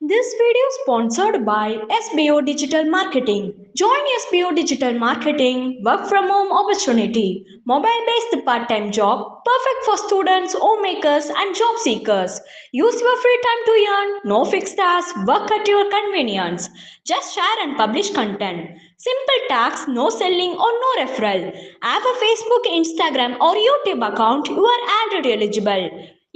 This video is sponsored by SBO Digital Marketing. Join SBO Digital Marketing work from home opportunity. Mobile based part time job perfect for students, homemakers, and job seekers. Use your free time to earn. No fixed hours. Work at your convenience. Just share and publish content. Simple tax, no selling or no referral. Have a Facebook, Instagram, or YouTube account. You are already eligible.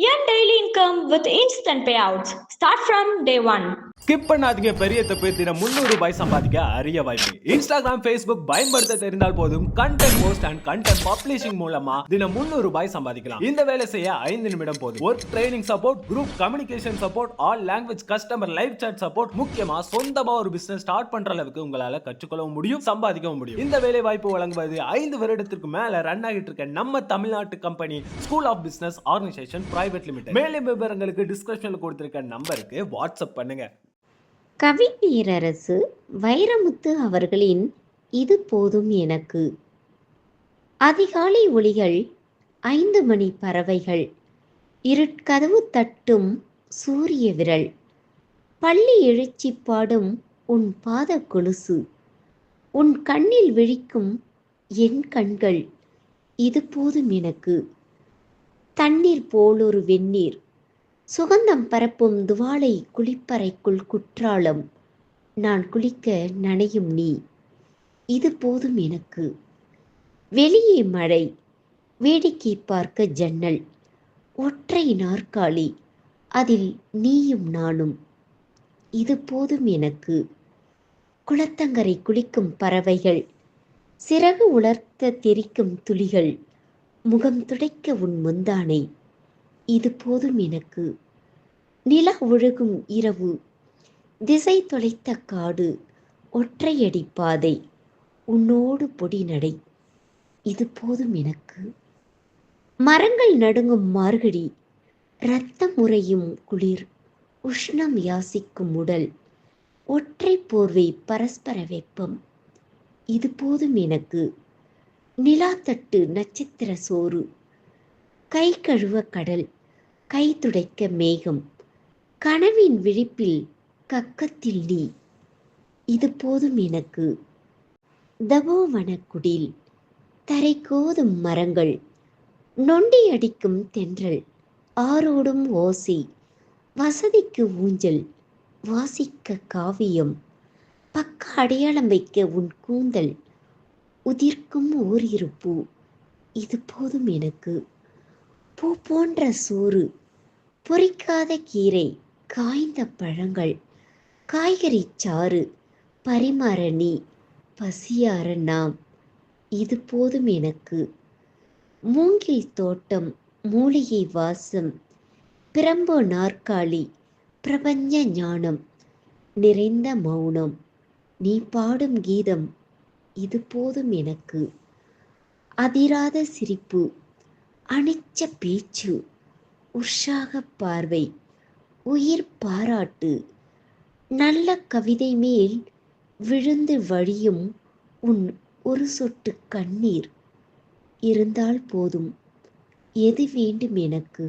Earn daily income with instant payouts. Start from day one. Skip பண்ணாதீங்க. பெரிய தப்பு. தினம் 300 ரூபாய் சம்பாதிக்க அரிய வாய்ப்பு. Instagram, Facebook பயன்படுத்த தெரிந்தால் போதும் content post and content publishing மூலமா தினம் 300 ரூபாய் சம்பாதிக்கலாம். இந்த வேலை செய்ய 5 நிமிடம் போதும். Work training support, group communication support, all language customer live chat support, முக்கியமா சொந்தமா ஒரு பிசினஸ் ஸ்டார்ட் பண்ற அளவுக்கு உங்களால கற்றுக்கொள்ளவும் முடியும், சம்பாதிக்கவும் முடியும். இந்த வேலை வாய்ப்பு வழங்குவது 5 வருடத்திற்கு மேல ரன் ஆகிட்டு இருக்க நம்ம தமிழ்நாட்டு company school of business organisation private limited. மேலும் விவரங்களுக்கு டிஸ்கிரிப்ஷன்ல கொடுத்திருக்க நம்பருக்கு வாட்ஸ்அப் பண்ணுங்க. கவிப்பேரரசு வைரமுத்து அவர்களின் இது போதும் எனக்கு. அதிகாலை ஒளிகள், 5 மணி பறவைகள், இருட்கதவு தட்டும் சூரிய விரல், பள்ளி எழுச்சி பாடும் உன் பாத கொலுசு, உன் கண்ணில் விழிக்கும் என் கண்கள், இது போதும் எனக்கு. தண்ணீர் போலொரு வெந்நீர், சுகந்தம் பரப்பும் துவாலை குளிப்பறைக்குள் குற்றாலம், நான் குளிக்க நனையும் நீ, இது போதும் எனக்கு. வெளியே மழை, வேடிக்கை பார்க்க ஜன்னல், ஒற்றை நாற்காலி, அதில் நீயும் நானும், இது போதும் எனக்கு. குளத்தங்கரை குளிக்கும் பறவைகள், சிறகு உலர்த்த தெரிக்கும் துளிகள், முகம் துடைக்க உன் முந்தானை, இது போதும் எனக்கு. நில ஒழுகும் இரவு, திசை தொலைத்த காடு, ஒற்றையடி பாதை, உன்னோடு பொடி நடை, இது போதும் எனக்கு. மரங்கள் நடுங்கும் மார்கழி, இரத்தம் உறையும் குளிர், உஷ்ணம் யாசிக்கும் உடல், ஒற்றை போர்வை பரஸ்பர வெப்பம், இது போதும் எனக்கு. நிலாத்தட்டு நட்சத்திர சோறு, கை கழுவ கடல், கை துடைக்க மேகம், கனவின் விழிப்பில் கக்கத்தில் நீ, இது போதும் எனக்கு. தபோவனக்குடில், தரை கோதும் மரங்கள், நொண்டி அடிக்கும் தென்றல், ஆரோடும் ஓசை, வசதிக்கு ஊஞ்சல், வாசிக்க காவியம், பக்க அடையாளம் வைக்க உன் கூந்தல், உதிர்க்கும் ஓரிரு பூ, இது போதும் எனக்கு. பூ போன்ற சோறு, பொரிக்காத கீரை, காய்ந்த பழங்கள், காய்கறி சாறு, பரிமாற நீ, பசியார நாம், இது போதும் எனக்கு. மூங்கில் தோட்டம், மூலிகை வாசம், பிரம்போ நாற்காலி, பிரபஞ்ச ஞானம், நிறைந்த மௌனம், நீ பாடும் கீதம், இது போதும் எனக்கு. அதிராத சிரிப்பு, அனிச்ச பேச்சு, உற்சாக பார்வை, உயிர் பாராட்டு, நல்ல கவிதை மேல் விழுந்து வழியும் உன் ஒரு சொட்டு கண்ணீர் இருந்தால் போதும், எது வேண்டும் எனக்கு.